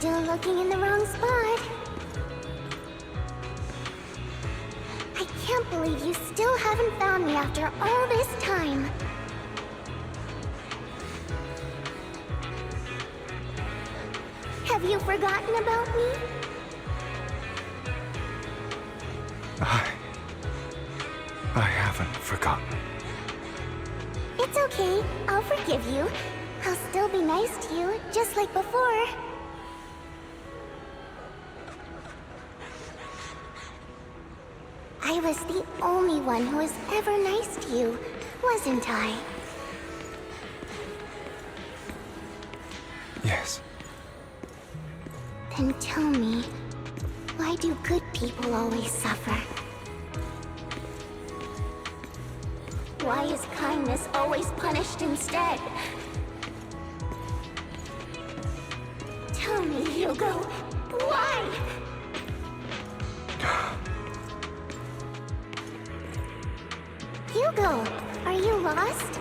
still looking in the wrong spot. I can't believe you still haven't found me after all this time. Have you forgotten about me? I haven't forgotten. It's okay. I'll forgive you. I'll still be nice to you, just like before. I was the only one who was ever nice to you, wasn't I? Yes. Then tell me, why do good people always suffer? Why is kindness always punished instead? Tell me, Hugo, why? Hugo, are you lost?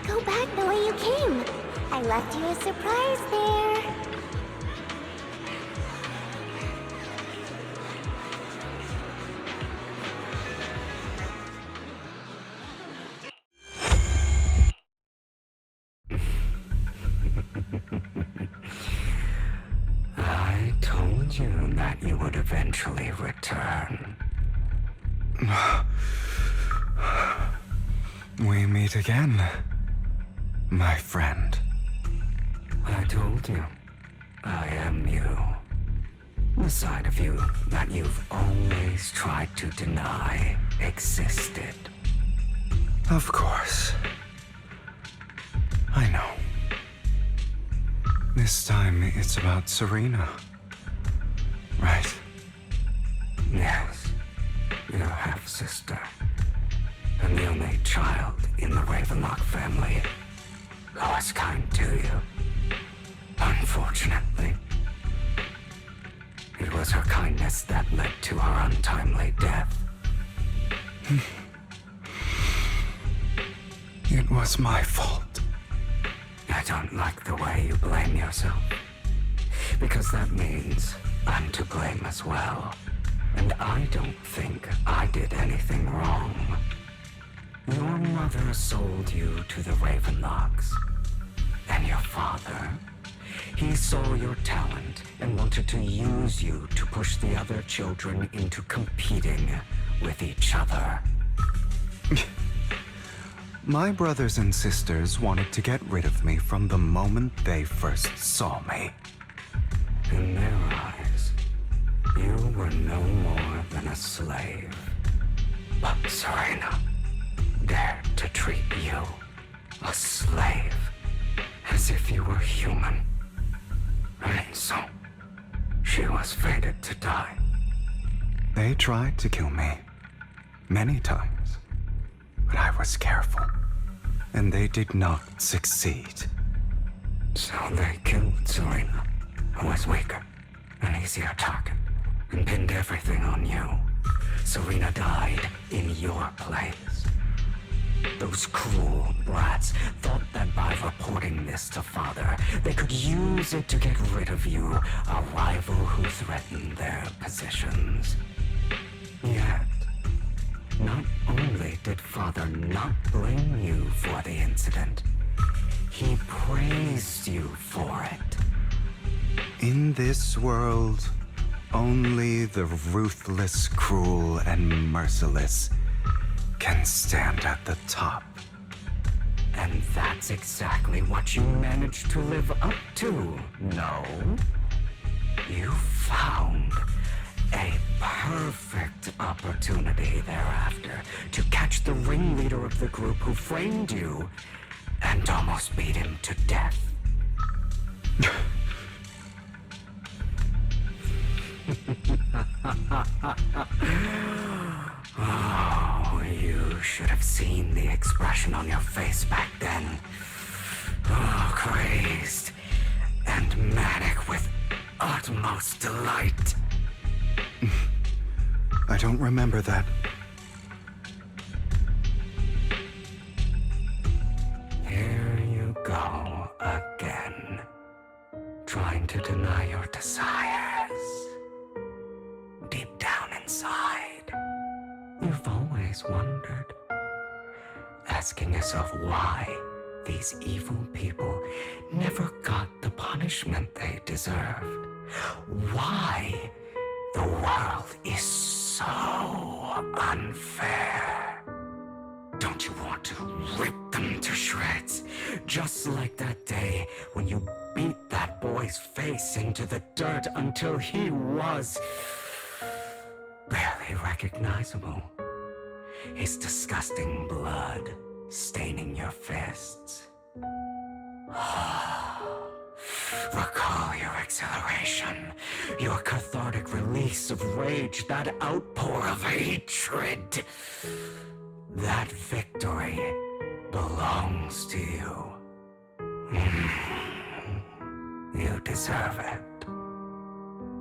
Go back the way you came. I left you a surprise there. I told you that you would eventually return. We meet again, my friend. I told you, I am you. The side of you that you've always tried to deny existed. Of course. I know. This time it's about Serena. Right? Yes, your half-sister. And the only child in the Ravenlock family who was kind to you. Unfortunately, it was her kindness that led to her untimely death. It was my fault. I don't like the way you blame yourself, because that means I'm to blame as well. And I don't think I did anything wrong. Your mother sold you to the Ravenlocks. And your father, he saw your talent and wanted to use you to push the other children into competing with each other. My brothers and sisters wanted to get rid of me from the moment they first saw me. In their eyes, you were no more than a slave. But Serena dared to treat you, a slave, as if you were human. And so, she was fated to die. They tried to kill me many times, but I was careful, and they did not succeed. So they killed Serena, who was weaker, an easier target, and pinned everything on you. Serena died in your place. Those cruel brats thought that by reporting this to Father, they could use it to get rid of you, a rival who threatened their positions. Yet, not only did Father not blame you for the incident, he praised you for it. In this world, only the ruthless, cruel, and merciless can stand at the top. And that's exactly what you managed to live up to, no? You found a perfect opportunity thereafter to catch the ringleader of the group who framed you and almost beat him to death. Oh, you should have seen the expression on your face back then. Oh, crazed and manic with utmost delight. I don't remember that. Here you go again, trying trying to deny your desires. Deep down inside, you've always wondered, asking yourself why these evil people never got the punishment they deserved. Why the world is so unfair. Don't you want to rip them to shreds? Just like that day when you beat that boy's face into the dirt until he was barely recognizable. His disgusting blood staining your fists. Recall your exhilaration, your cathartic release of rage, that outpour of hatred. That victory belongs to you. You deserve it.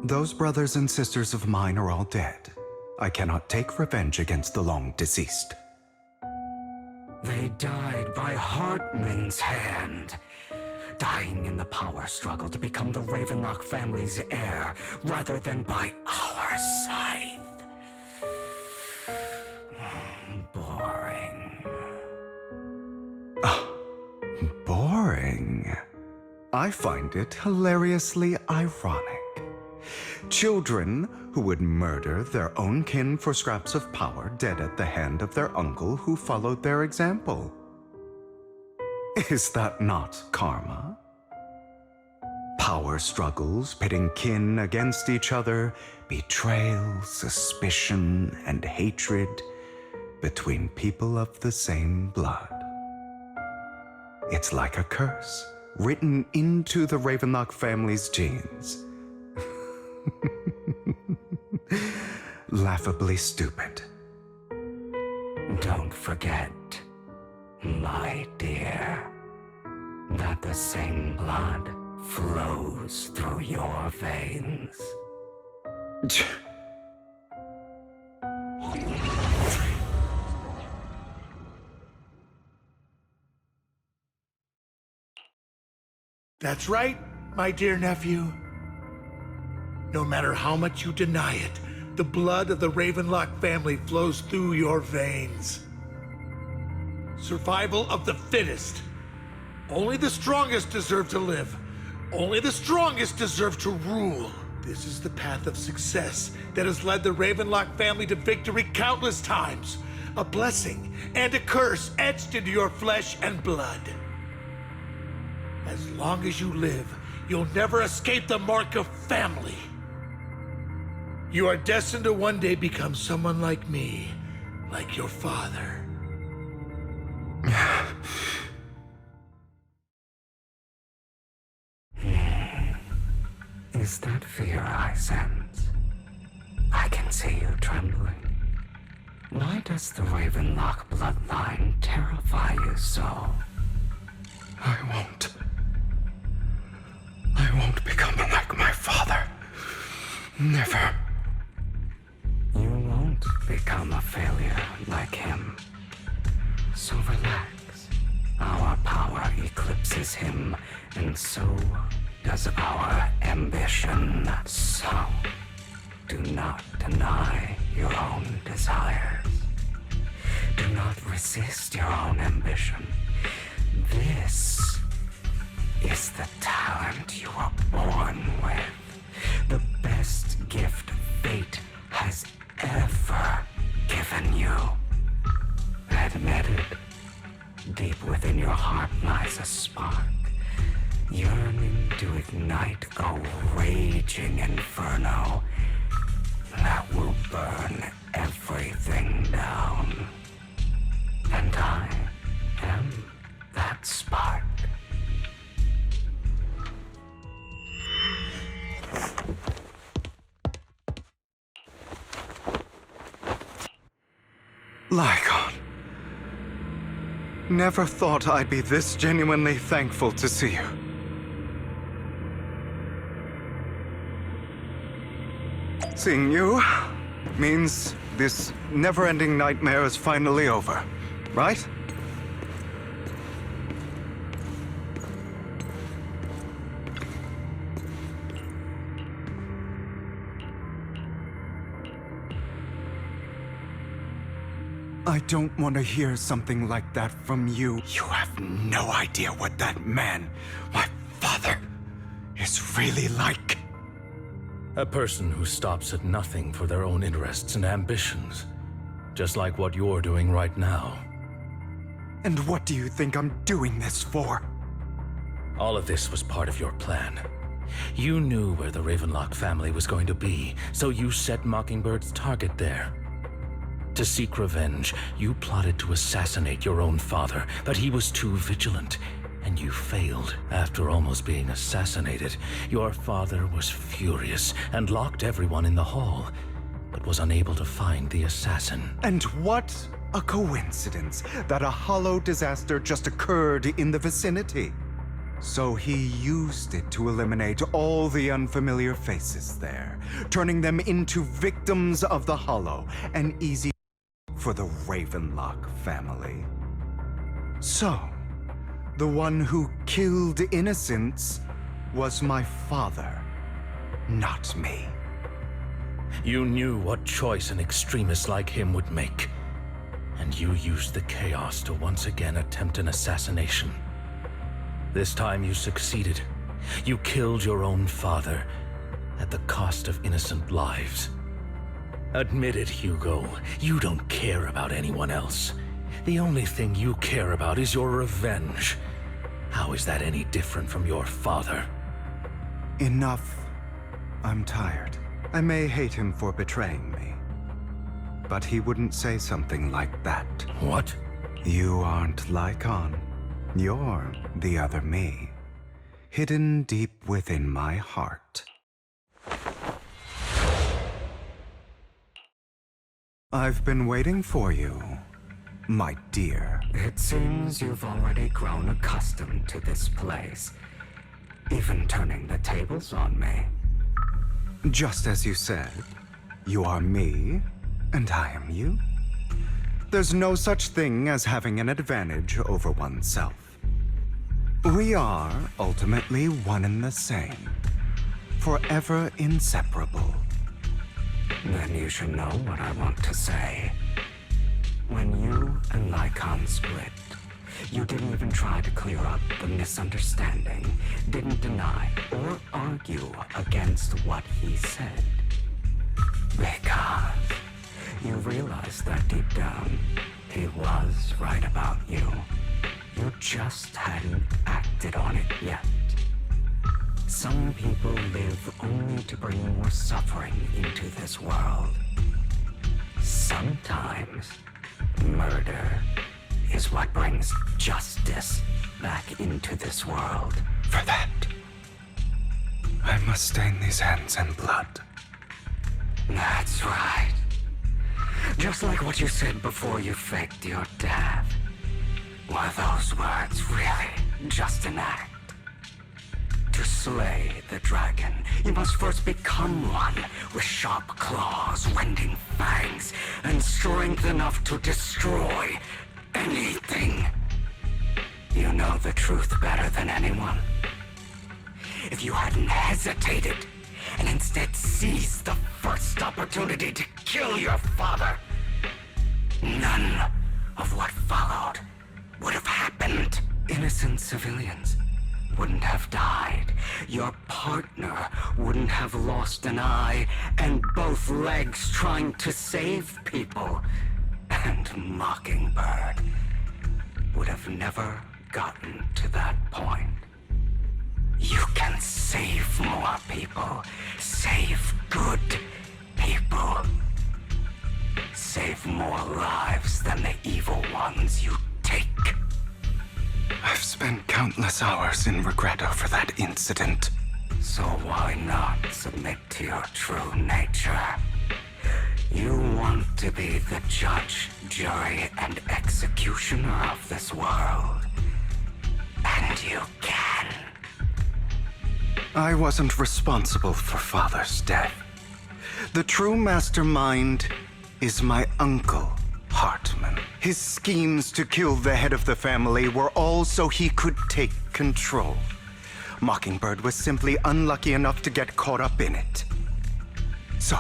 Those brothers and sisters of mine are all dead. I cannot take revenge against the long deceased. They died by Hartman's hand, dying in the power struggle to become the Ravenlock family's heir, rather than by our scythe. Boring. Boring? I find it hilariously ironic. Children who would murder their own kin for scraps of power dead at the hand of their uncle who followed their example. Is that not karma? Power struggles pitting kin against each other, betrayal, suspicion, and hatred between people of the same blood. It's like a curse written into the Ravenlock family's genes. Laughably stupid. Don't forget, my dear, that the same blood flows through your veins. That's right, my dear nephew. No matter how much you deny it, the blood of the Ravenlock family flows through your veins. Survival of the fittest. Only the strongest deserve to live. Only the strongest deserve to rule. This is the path of success that has led the Ravenlock family to victory countless times. A blessing and a curse etched into your flesh and blood. As long as you live, you'll never escape the mark of family. You are destined to one day become someone like me, like your father. Is that fear I sense? I can see you trembling. Why does the Ravenlock bloodline terrify you so? I won't become like my father. Never. You won't become a failure like him. So relax. Our power eclipses him, and so does our ambition. So, do not deny your own desires. Do not resist your own ambition. This is the talent you were born with. The best gift fate has ever given you. Admit it. Deep within your heart lies a spark, yearning to ignite a raging inferno that will burn everything down. And I am that spark. Lycon. Never thought I'd be this genuinely thankful to see you. Seeing you means this never-ending nightmare is finally over, right? I don't want to hear something like that from you. You have no idea what that man, my father, is really like. A person who stops at nothing for their own interests and ambitions. Just like what you're doing right now. And what do you think I'm doing this for? All of this was part of your plan. You knew where the Ravenlock family was going to be, so you set Mockingbird's target there. To seek revenge, you plotted to assassinate your own father, but he was too vigilant, and you failed. After almost being assassinated, your father was furious and locked everyone in the hall, but was unable to find the assassin. And what a coincidence that a hollow disaster just occurred in the vicinity. So he used it to eliminate all the unfamiliar faces there, turning them into victims of the hollow, an easy for the Ravenlock family. So, the one who killed innocents was my father, not me. You knew what choice an extremist like him would make, and you used the chaos to once again attempt an assassination. This time you succeeded. You killed your own father at the cost of innocent lives. Admit it, Hugo. You don't care about anyone else. The only thing you care about is your revenge. How is that any different from your father? Enough. I'm tired. I may hate him for betraying me, but he wouldn't say something like that. What? You aren't Lycon. You're the other me, hidden deep within my heart. I've been waiting for you, my dear. It seems you've already grown accustomed to this place, even turning the tables on me. Just as you said, you are me, and I am you. There's no such thing as having an advantage over oneself. We are ultimately one and the same, forever inseparable. Then you should know what I want to say. When you and Lycon split, you didn't even try to clear up the misunderstanding, didn't deny or argue against what he said. Because you realized that deep down, he was right about you. You just hadn't acted on it yet. Some people live only to bring more suffering into this world. Sometimes, murder is what brings justice back into this world. For that, I must stain these hands in blood. That's right. Just like what you said before you faked your death. Were those words really just an act? To slay the dragon, you must first become one with sharp claws, rending fangs, and strength enough to destroy anything. You know the truth better than anyone. If you hadn't hesitated, and instead seized the first opportunity to kill your father, none of what followed would have happened. Innocent civilians wouldn't have died. Your partner wouldn't have lost an eye and both legs trying to save people. And Mockingbird would have never gotten to that point. You can save more people. Save good people. Save more lives than the evil ones you take. I've spent countless hours in regret over that incident. So why not submit to your true nature? You want to be the judge, jury, and executioner of this world. And you can. I wasn't responsible for Father's death. The true mastermind is my uncle, Hartman. His schemes to kill the head of the family were all so he could take control. Mockingbird was simply unlucky enough to get caught up in it. So,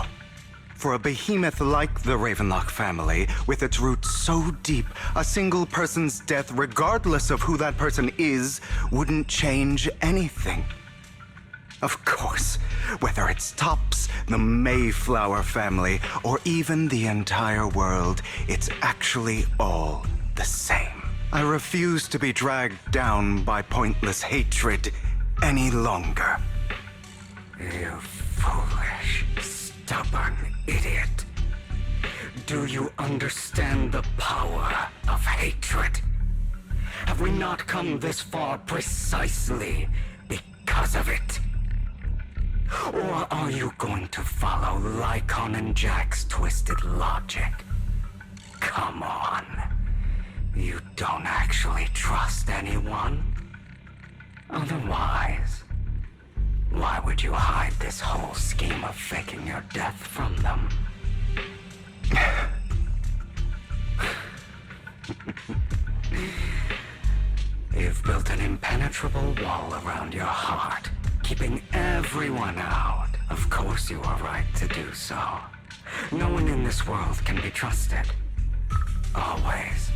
for a behemoth like the Ravenlock family, with its roots so deep, a single person's death, regardless of who that person is, wouldn't change anything. Of course, whether it's Tops, the Mayflower family, or even the entire world, it's actually all the same. I refuse to be dragged down by pointless hatred any longer. You foolish, stubborn idiot. Do you understand the power of hatred? Have we not come this far precisely because of it? Or are you going to follow Lycon and Jack's twisted logic? Come on. You don't actually trust anyone? Otherwise, why would you hide this whole scheme of faking your death from them? You've built an impenetrable wall around your heart, keeping everyone out. Of course you are right to do so. No one in this world can be trusted. Always.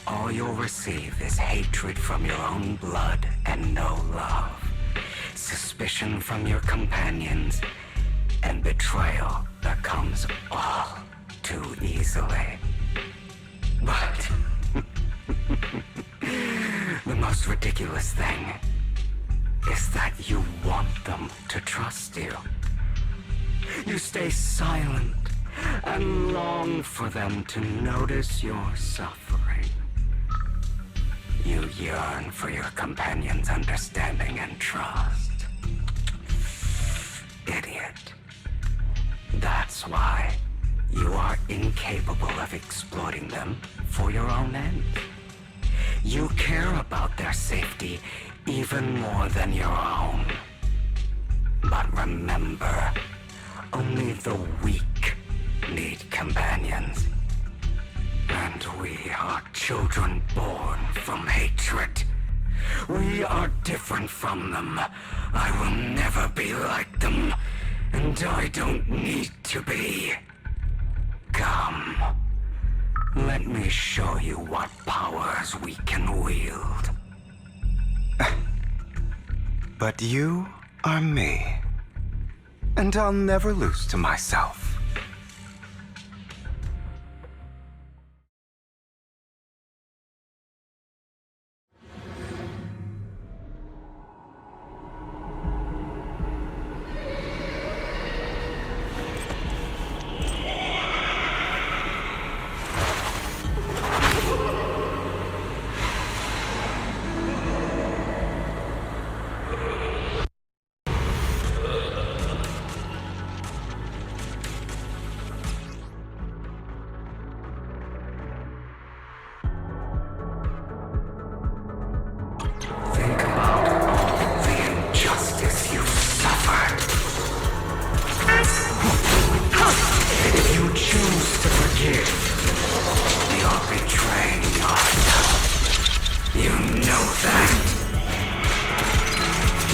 All you'll receive is hatred from your own blood and no love. Suspicion from your companions, and betrayal that comes all too easily. But the most ridiculous thing is that you want them to trust you. You stay silent and long for them to notice your suffering. You yearn for your companion's understanding and trust. Idiot. That's why you are incapable of exploiting them for your own ends. You care about their safety even more than your own. But remember, only the weak need companions. And we are children born from hatred. We are different from them. I will never be like them, and I don't need to be. Come, let me show you what powers we can wield. But you are me, and I'll never lose to myself.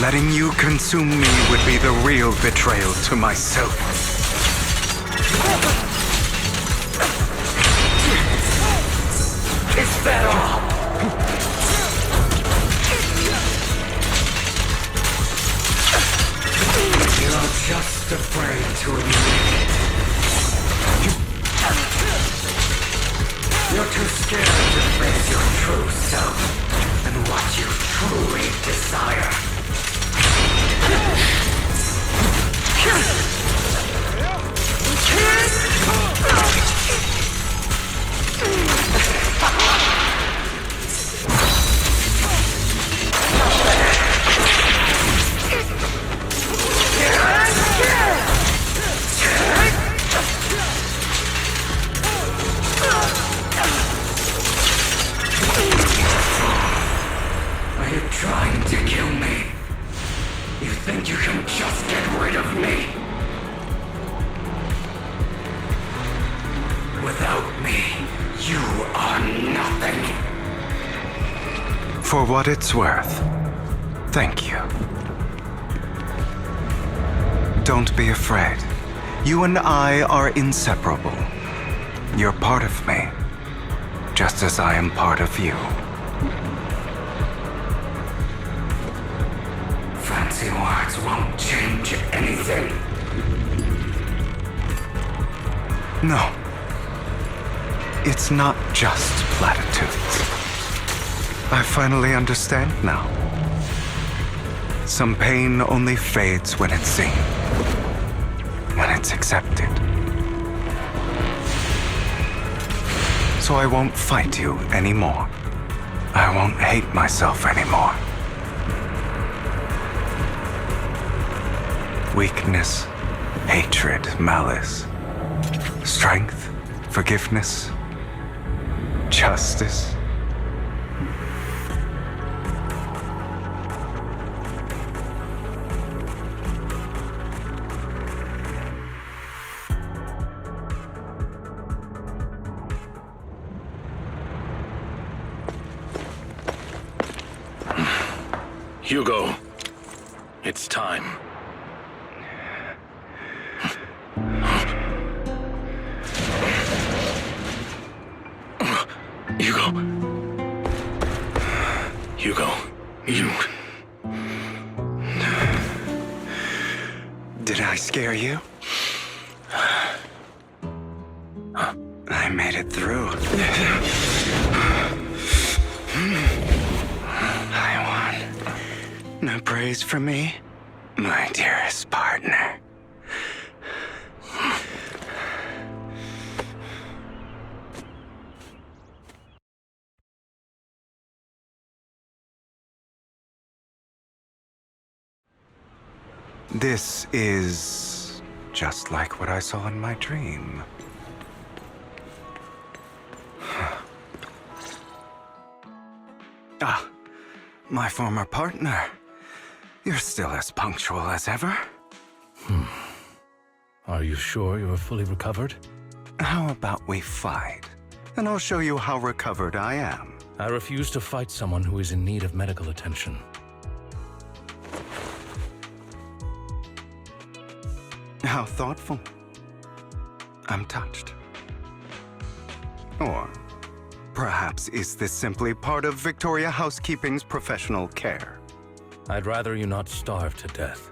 Letting you consume me would be the real betrayal to myself. Is that all? You're just afraid to admit it. You're too scared to face your true self and what you truly desire. Are you trying to kill me? You think you can just get rid of me? Without me, you are nothing. For what it's worth, thank you. Don't be afraid. You and I are inseparable. You're part of me. just as I am part of you. Fancy words won't change anything. No. It's not just platitudes. I finally understand now. Some pain only fades when it's seen, when it's accepted. So I won't fight you anymore. I won't hate myself anymore. Weakness, hatred, malice, strength, forgiveness, justice. Hugo, it's time. Hugo, you... Did I scare you? I made it through. I won. No praise for me, my dearest partner. This is just like what I saw in my dream. Ah, my former partner. You're still as punctual as ever. Are you sure you are fully recovered? How about we fight? And I'll show you how recovered I am. I refuse to fight someone who is in need of medical attention. How thoughtful. I'm touched. Or perhaps is this simply part of Victoria Housekeeping's professional care? I'd rather you not starve to death.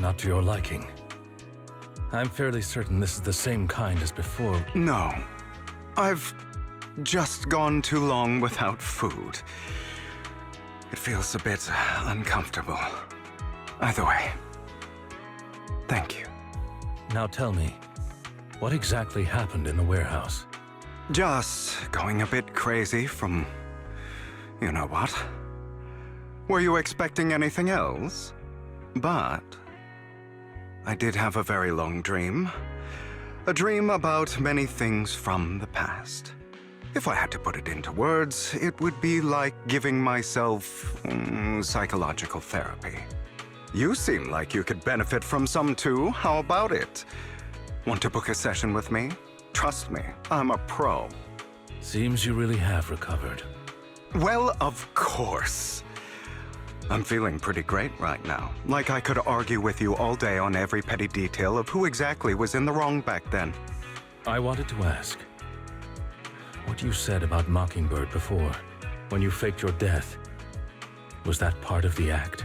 Not to your liking. I'm fairly certain this is the same kind as before. No. I've just gone too long without food. It feels a bit uncomfortable. Either way, thank you. Now tell me, what exactly happened in the warehouse? Just going a bit crazy from... you know what? Were you expecting anything else? But... I did have a very long dream. A dream about many things from the past. If I had to put it into words, it would be like giving myself psychological therapy. You seem like you could benefit from some too. How about it? Want to book a session with me? Trust me, I'm a pro. Seems you really have recovered. Well, of course. I'm feeling pretty great right now. Like I could argue with you all day on every petty detail of who exactly was in the wrong back then. I wanted to ask, what you said about Mockingbird before, when you faked your death, was that part of the act?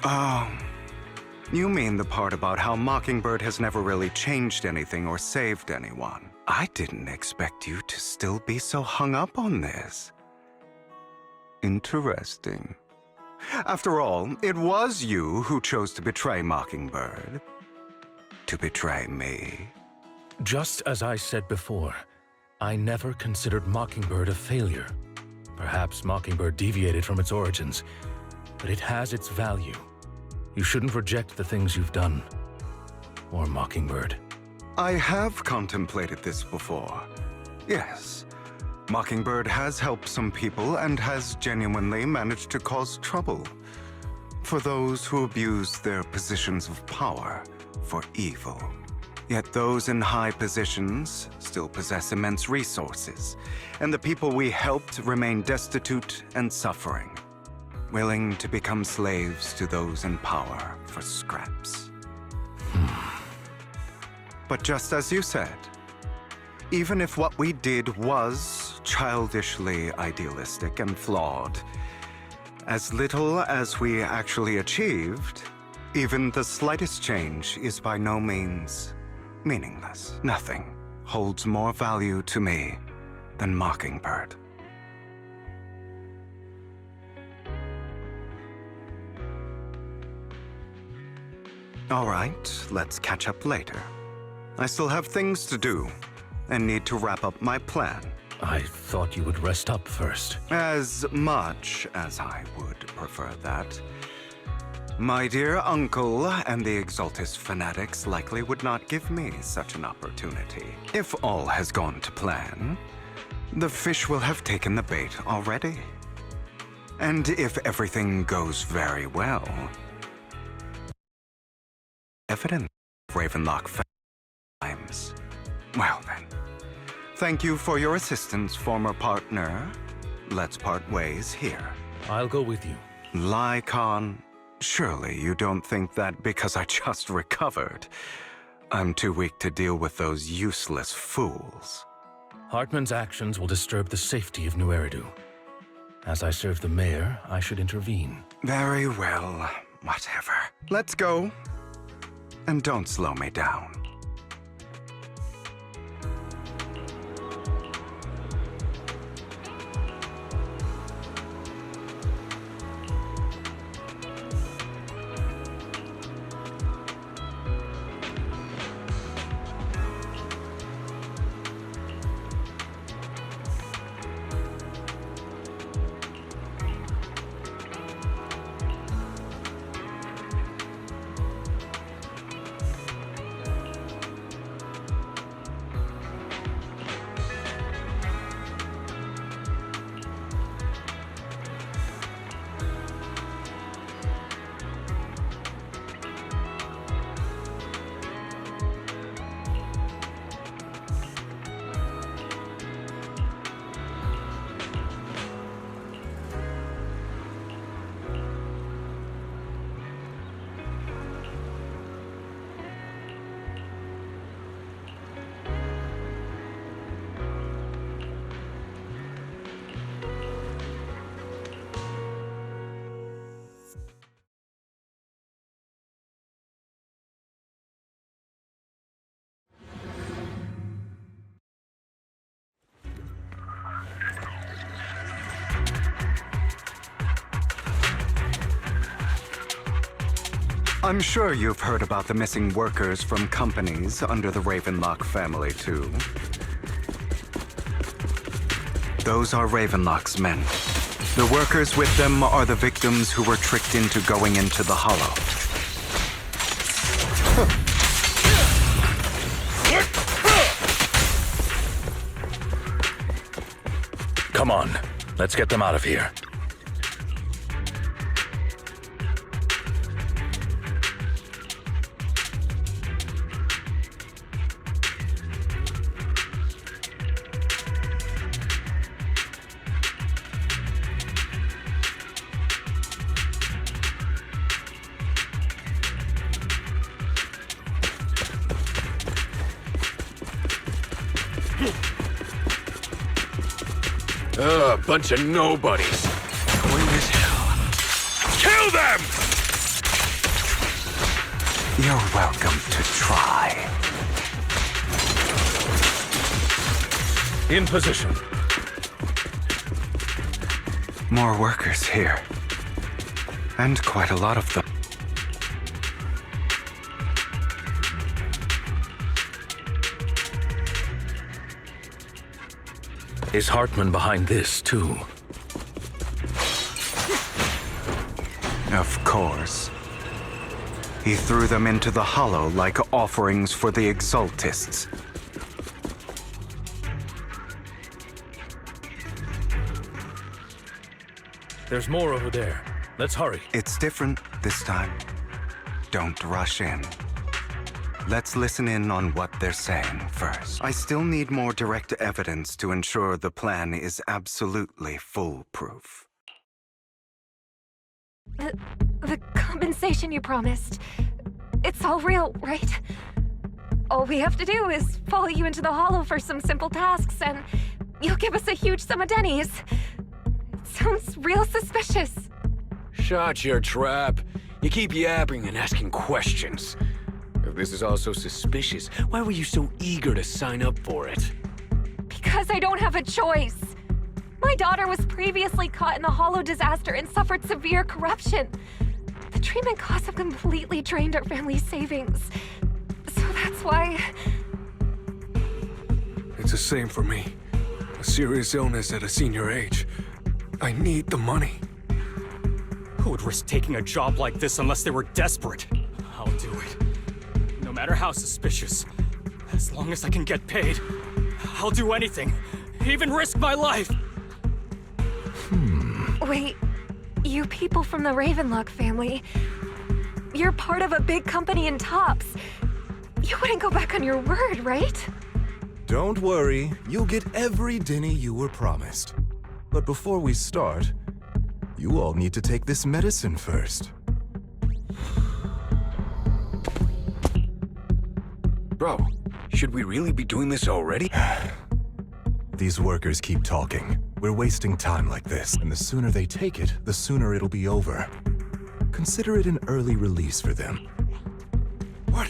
Oh, you mean the part about how Mockingbird has never really changed anything or saved anyone. I didn't expect you to still be so hung up on this. Interesting. After all, it was you who chose to betray Mockingbird. To betray me. Just as I said before, I never considered Mockingbird a failure. Perhaps Mockingbird deviated from its origins, but it has its value. You shouldn't reject the things you've done. Or Mockingbird. I have contemplated this before. Yes. Mockingbird has helped some people and has genuinely managed to cause trouble for those who abuse their positions of power for evil. Yet those in high positions still possess immense resources, and the people we helped remain destitute and suffering, willing to become slaves to those in power for scraps. But just as you said, even if what we did was childishly idealistic and flawed, as little as we actually achieved, even the slightest change is by no means meaningless. Nothing holds more value to me than Mockingbird. All right, let's catch up later. I still have things to do and need to wrap up my plan. I thought you would rest up first. As much as I would prefer that. My dear uncle and the Exaltus fanatics likely would not give me such an opportunity. If all has gone to plan, the fish will have taken the bait already. And if everything goes very well, evident Ravenlock times. Well then, thank you for your assistance, former partner. Let's part ways here. I'll go with you. Lycon, surely you don't think that because I just recovered, I'm too weak to deal with those useless fools. Hartman's actions will disturb the safety of New Eridu. As I serve the mayor, I should intervene. Very well, whatever. Let's go. And don't slow me down. I'm sure you've heard about the missing workers from companies under the Ravenlock family, too. Those are Ravenlock's men. The workers with them are the victims who were tricked into going into the Hollow. Come on, let's get them out of here. Bunch of nobodies. Going as hell. Kill them! You're welcome to try. In position. More workers here. And quite a lot of them. Is Hartman behind this, too? Of course. He threw them into the Hollow like offerings for the Exaltists. There's more over there. Let's hurry. It's different this time. Don't rush in. Let's listen in on what they're saying first. I still need more direct evidence to ensure the plan is absolutely foolproof. The compensation you promised. It's all real, right? All we have to do is follow you into the Hollow for some simple tasks, and you'll give us a huge sum of dennies. It sounds real suspicious. Shut your trap. You keep yapping and asking questions. If this is all so suspicious, why were you so eager to sign up for it? Because I don't have a choice. My daughter was previously caught in the Hollow disaster and suffered severe corruption. The treatment costs have completely drained our family's savings. So that's why... It's the same for me. A serious illness at a senior age. I need the money. Who would risk taking a job like this unless they were desperate? I'll do it. No matter how suspicious. As long as I can get paid, I'll do anything. Even risk my life. Wait, you people from the Ravenlock family, you're part of a big company in Tops. You wouldn't go back on your word, right? Don't worry, you'll get every denny you were promised. But before we start, you all need to take this medicine first. Bro, should we really be doing this already? These workers keep talking. We're wasting time like this, and the sooner they take it, the sooner it'll be over. Consider it an early release for them. What?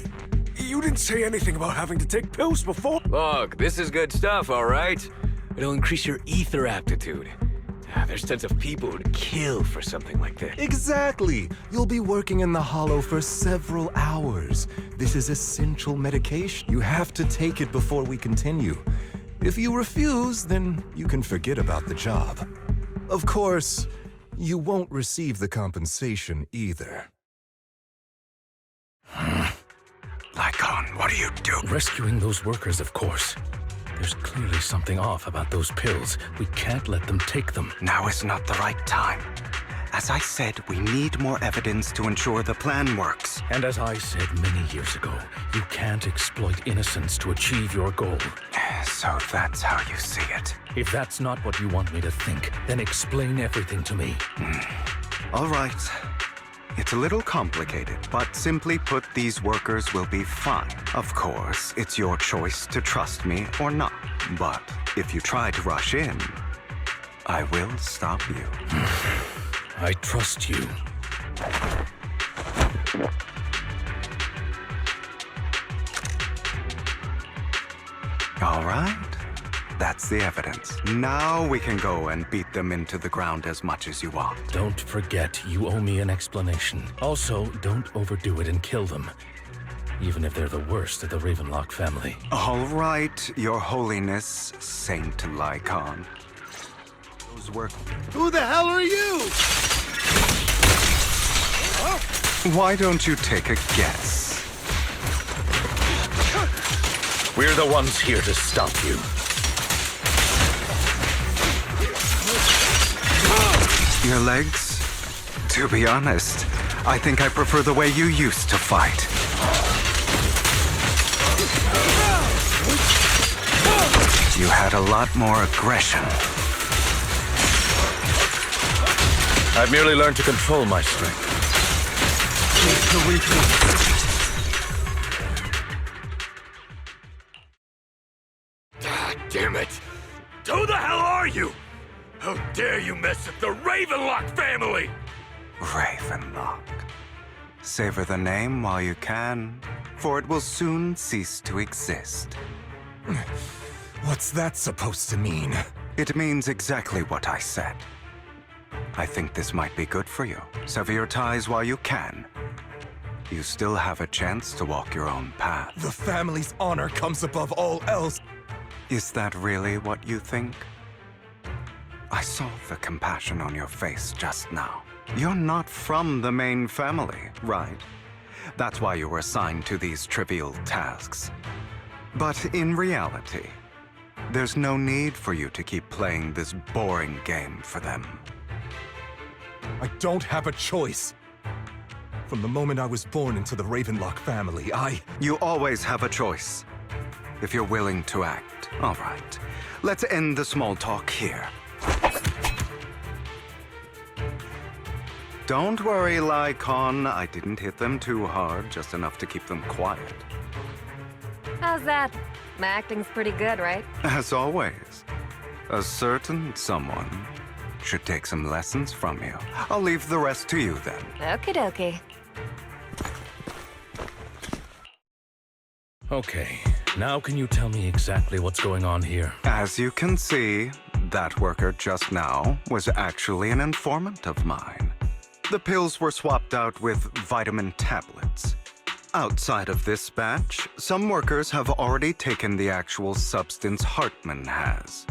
You didn't say anything about having to take pills before. Look, this is good stuff, all right? It'll increase your ether aptitude. There's tons of people who'd kill for something like this. Exactly! You'll be working in the Hollow for several hours. This is essential medication. You have to take it before we continue. If you refuse, then you can forget about the job. Of course, you won't receive the compensation either. Lycon, what are you doing? Rescuing those workers, of course. There's clearly something off about those pills. We can't let them take them. Now is not the right time. As I said, we need more evidence to ensure the plan works. And as I said many years ago, you can't exploit innocence to achieve your goal. So that's how you see it. If that's not what you want me to think, then explain everything to me. All right. It's a little complicated, but simply put, these workers will be fine. Of course, it's your choice to trust me or not. But if you try to rush in, I will stop you. I trust you. All right. That's the evidence. Now we can go and beat them into the ground as much as you want. Don't forget, you owe me an explanation. Also, don't overdo it and kill them. Even if they're the worst of the Ravenlock family. All right, Your Holiness, Saint Lycon. Those work. Who the hell are you? Why don't you take a guess? We're the ones here to stop you. Your legs? To be honest, I think I prefer the way you used to fight. You had a lot more aggression. I've merely learned to control my strength. Ah, damn it! Who the hell are you? How dare you mess with the Ravenlock family? Ravenlock. Savor the name while you can, for it will soon cease to exist. What's that supposed to mean? It means exactly what I said. I think this might be good for you. Sever your ties while you can. You still have a chance to walk your own path. The family's honor comes above all else. Is that really what you think? I saw the compassion on your face just now. You're not from the main family, right? That's why you were assigned to these trivial tasks. But in reality, there's no need for you to keep playing this boring game for them. I don't have a choice. From the moment I was born into the Ravenlock family, You always have a choice. If you're willing to act. All right. Let's end the small talk here. Don't worry, Lycon. I didn't hit them too hard, just enough to keep them quiet. How's that? My acting's pretty good, right? As always, a certain someone should take some lessons from you. I'll leave the rest to you then. Okie dokie. Okay, now can you tell me exactly what's going on here? As you can see, that worker just now was actually an informant of mine. The pills were swapped out with vitamin tablets. Outside of this batch, some workers have already taken the actual substance Hartman has.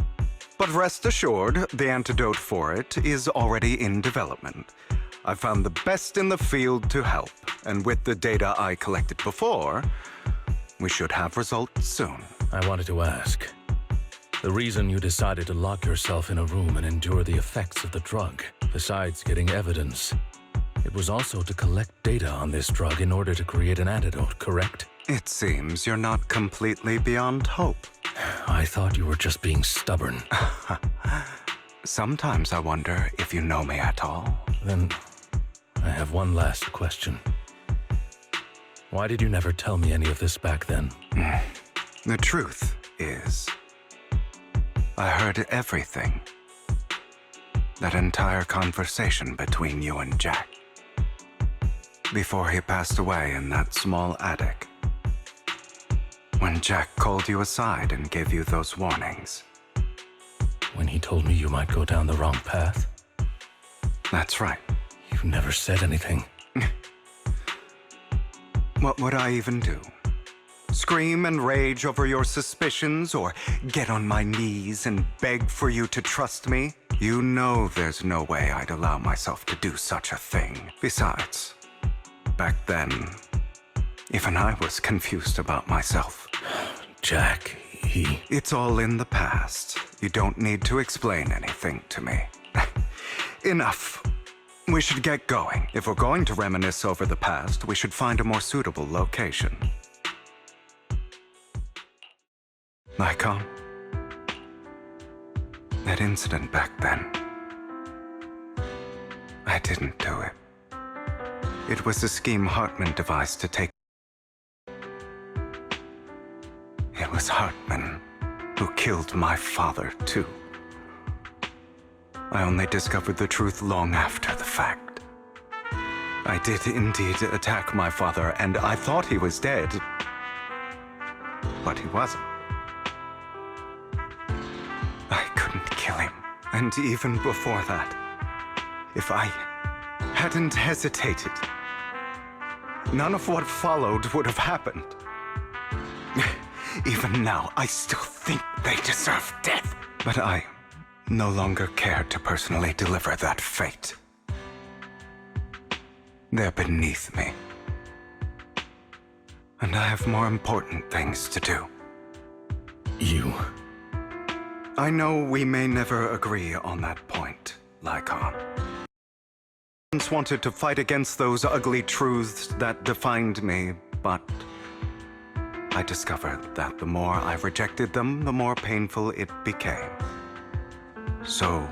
But rest assured, the antidote for it is already in development. I found the best in the field to help, and with the data I collected before, we should have results soon. I wanted to ask. The reason you decided to lock yourself in a room and endure the effects of the drug, besides getting evidence, it was also to collect data on this drug in order to create an antidote, correct? It seems you're not completely beyond hope. I thought you were just being stubborn. Sometimes I wonder if you know me at all. Then, I have one last question. Why did you never tell me any of this back then? The truth is, I heard everything. That entire conversation between you and Jack. Before he passed away in that small attic. When Jack called you aside and gave you those warnings. When he told me you might go down the wrong path? That's right. You never said anything. What would I even do? Scream and rage over your suspicions, or get on my knees and beg for you to trust me? You know there's no way I'd allow myself to do such a thing. Besides, back then, even I was confused about myself. Jack, he... It's all in the past. You don't need to explain anything to me. Enough. We should get going. If we're going to reminisce over the past, we should find a more suitable location. Lycon? That incident back then. I didn't do it. It was a scheme Hartman devised to take. It was Hartman who killed my father, too. I only discovered the truth long after the fact. I did indeed attack my father, and I thought he was dead. But he wasn't. I couldn't kill him. And even before that, if I hadn't hesitated, none of what followed would have happened. Even now, I still think they deserve death. But I no longer care to personally deliver that fate. They're beneath me. And I have more important things to do. You... I know we may never agree on that point, Lycon. I once wanted to fight against those ugly truths that defined me, but I discovered that the more I rejected them, the more painful it became. So,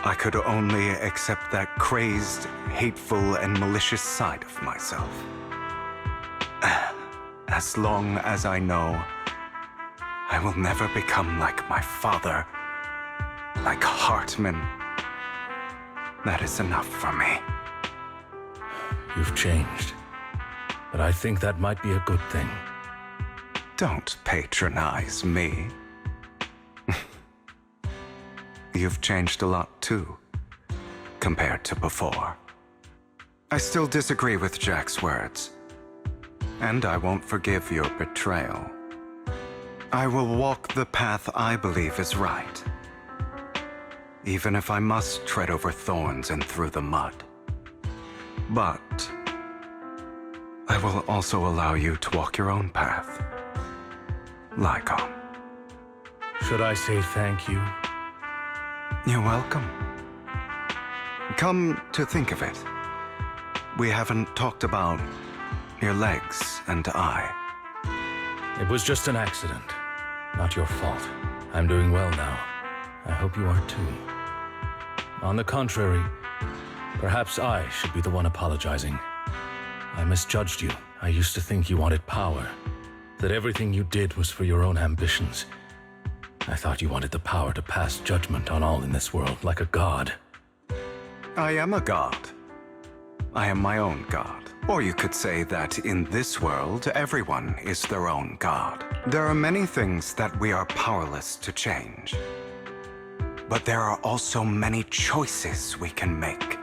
I could only accept that crazed, hateful, and malicious side of myself. As long as I know I will never become like my father, like Hartman, that is enough for me. You've changed. But I think that might be a good thing. Don't patronize me. You've changed a lot too, compared to before. I still disagree with Jack's words, and I won't forgive your betrayal. I will walk the path I believe is right, even if I must tread over thorns and through the mud. But I will also allow you to walk your own path, Lycon. Should I say thank you? You're welcome. Come to think of it, we haven't talked about your legs and eye. It was just an accident. Not your fault. I'm doing well now. I hope you are too. On the contrary, perhaps I should be the one apologizing. I misjudged you. I used to think you wanted power. that everything you did was for your own ambitions. I thought you wanted the power to pass judgment on all in this world like a god. I am a god. I am my own god. Or you could say that in this world, everyone is their own god. There are many things that we are powerless to change. But there are also many choices we can make.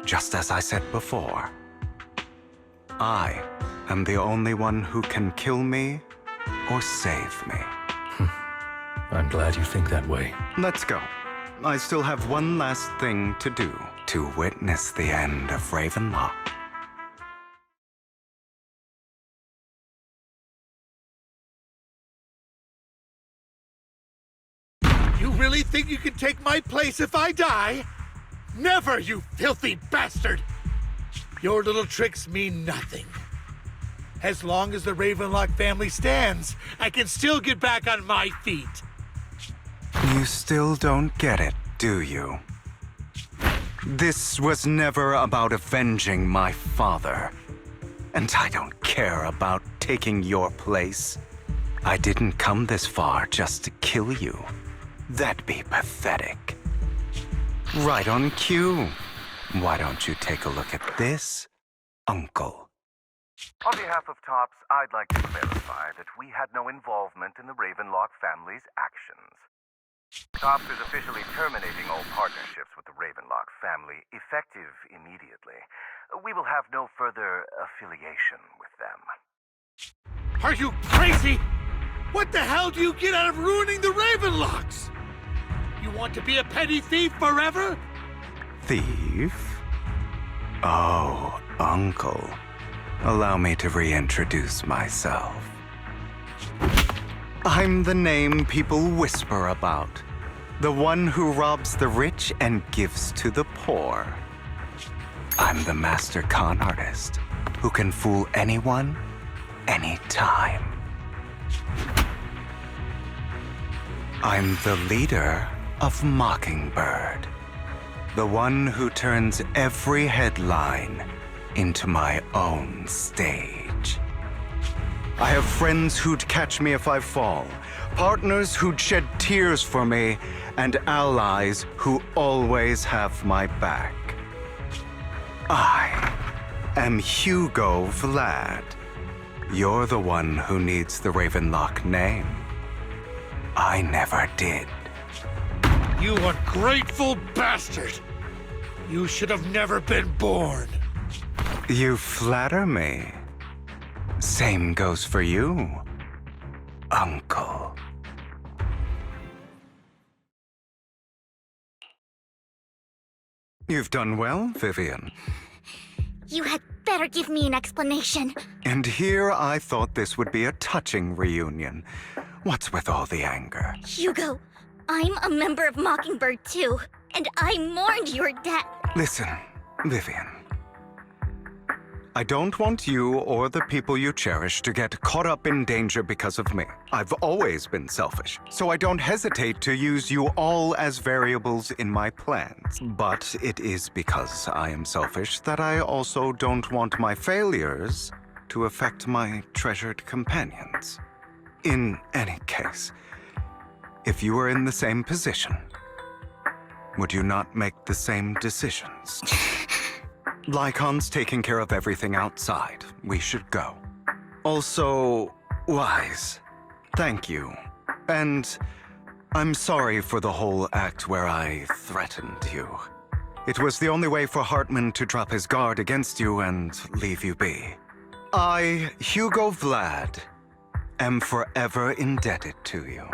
Just as I said before, I am the only one who can kill me or save me. I'm glad you think that way. Let's go. I still have one last thing to do to witness the end of Ravenlock. You really think you can take my place if I die? Never, you filthy bastard! Your little tricks mean nothing. As long as the Ravenlock family stands, I can still get back on my feet. You still don't get it, do you? This was never about avenging my father. And I don't care about taking your place. I didn't come this far just to kill you. That'd be pathetic. Right on cue. Why don't you take a look at this, Uncle? On behalf of TOPS, I'd like to clarify that we had no involvement in the Ravenlock family's actions. TOPS is officially terminating all partnerships with the Ravenlock family, effective immediately. We will have no further affiliation with them. Are you crazy? What the hell do you get out of ruining the Ravenlocks? You want to be a petty thief forever? Thief? Oh, Uncle. Allow me to reintroduce myself. I'm the name people whisper about. The one who robs the rich and gives to the poor. I'm the master con artist who can fool anyone, anytime. I'm the leader of Mockingbird. The one who turns every headline into my own stage. I have friends who'd catch me if I fall, partners who'd shed tears for me, and allies who always have my back. I am Hugo Vlad. You're the one who needs the Ravenlock name. I never did. You ungrateful bastard! You should have never been born. You flatter me. Same goes for you, Uncle. You've done well, Vivian. You had better give me an explanation. And here I thought this would be a touching reunion. What's with all the anger? Hugo, I'm a member of Mockingbird too, and I mourned your death. Listen, Vivian. I don't want you or the people you cherish to get caught up in danger because of me. I've always been selfish, so I don't hesitate to use you all as variables in my plans. But it is because I am selfish that I also don't want my failures to affect my treasured companions. In any case, if you were in the same position, would you not make the same decisions? Lycon's taking care of everything outside. We should go. Also, Wise, thank you. And I'm sorry for the whole act where I threatened you. It was the only way for Hartman to drop his guard against you and leave you be. I, Hugo Vlad, am forever indebted to you.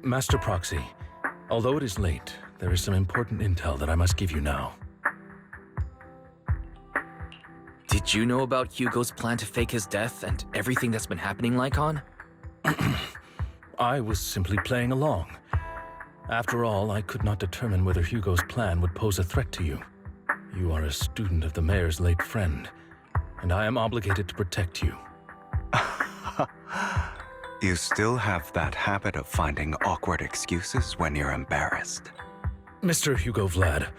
Master Proxy, although it is late, there is some important intel that I must give you now. Did you know about Hugo's plan to fake his death and everything that's been happening, Lycon? I was simply playing along. After all, I could not determine whether Hugo's plan would pose a threat to you. You are a student of the mayor's late friend, and I am obligated to protect you. You still have that habit of finding awkward excuses when you're embarrassed. Mr. Hugo Vlad,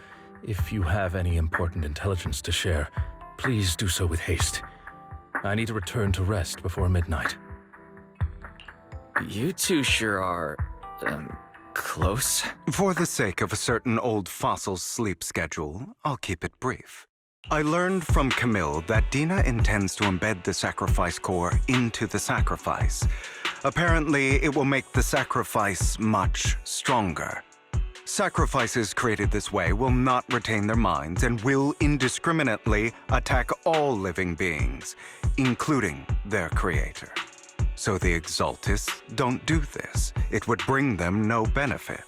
If you have any important intelligence to share, please do so with haste. I need to return to rest before midnight. You two sure are, close? For the sake of a certain old fossil's sleep schedule, I'll keep it brief. I learned from Camille that Dina intends to embed the sacrifice core into the sacrifice. Apparently, it will make the sacrifice much stronger. Sacrifices created this way will not retain their minds and will indiscriminately attack all living beings, including their creator. So the Exaltists don't do this. It would bring them no benefit.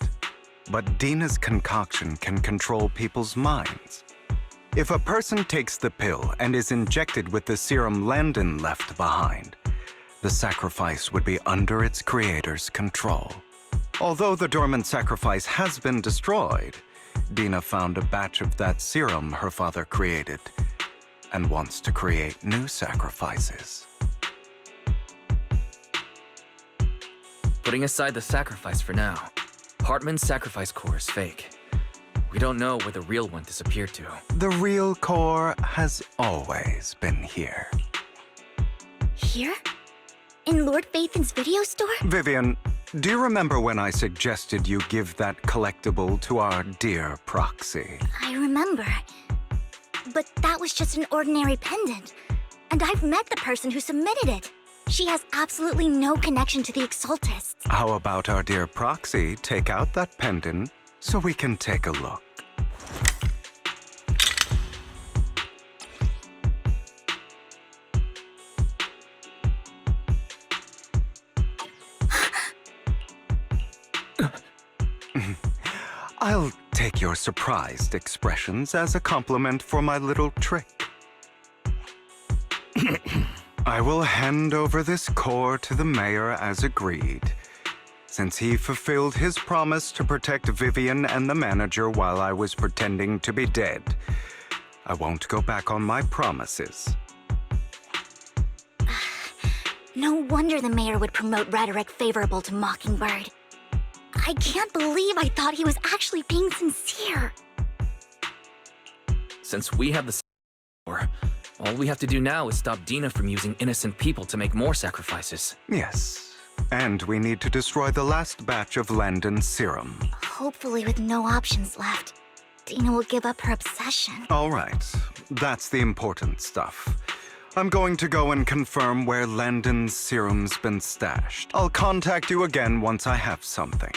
But Dina's concoction can control people's minds. If a person takes the pill and is injected with the serum Landon left behind, the sacrifice would be under its creator's control. Although the dormant sacrifice has been destroyed, Dina found a batch of that serum her father created and wants to create new sacrifices. Putting aside the sacrifice for now, Hartman's sacrifice core is fake. We don't know where the real one disappeared to. The real core has always been here. Here? In Lord Phaethon's video store? Vivian, do you remember when I suggested you give that collectible to our dear proxy? I remember. But that was just an ordinary pendant. And I've met the person who submitted it. She has absolutely no connection to the Exaltists. How about our dear proxy take out that pendant so we can take a look? I'll take your surprised expressions as a compliment for my little trick. I will hand over this core to the mayor as agreed, since he fulfilled his promise to protect Vivian and the manager while I was pretending to be dead. I won't go back on my promises. No wonder the mayor would promote rhetoric favorable to Mockingbird. I can't believe I thought he was actually being sincere. Since we have the core, all we have to do now is stop Dina from using innocent people to make more sacrifices. Yes, and we need to destroy the last batch of Landon's serum. Hopefully with no options left, Dina will give up her obsession. All right, that's the important stuff. I'm going to go and confirm where Landon's serum's been stashed. I'll contact you again once I have something.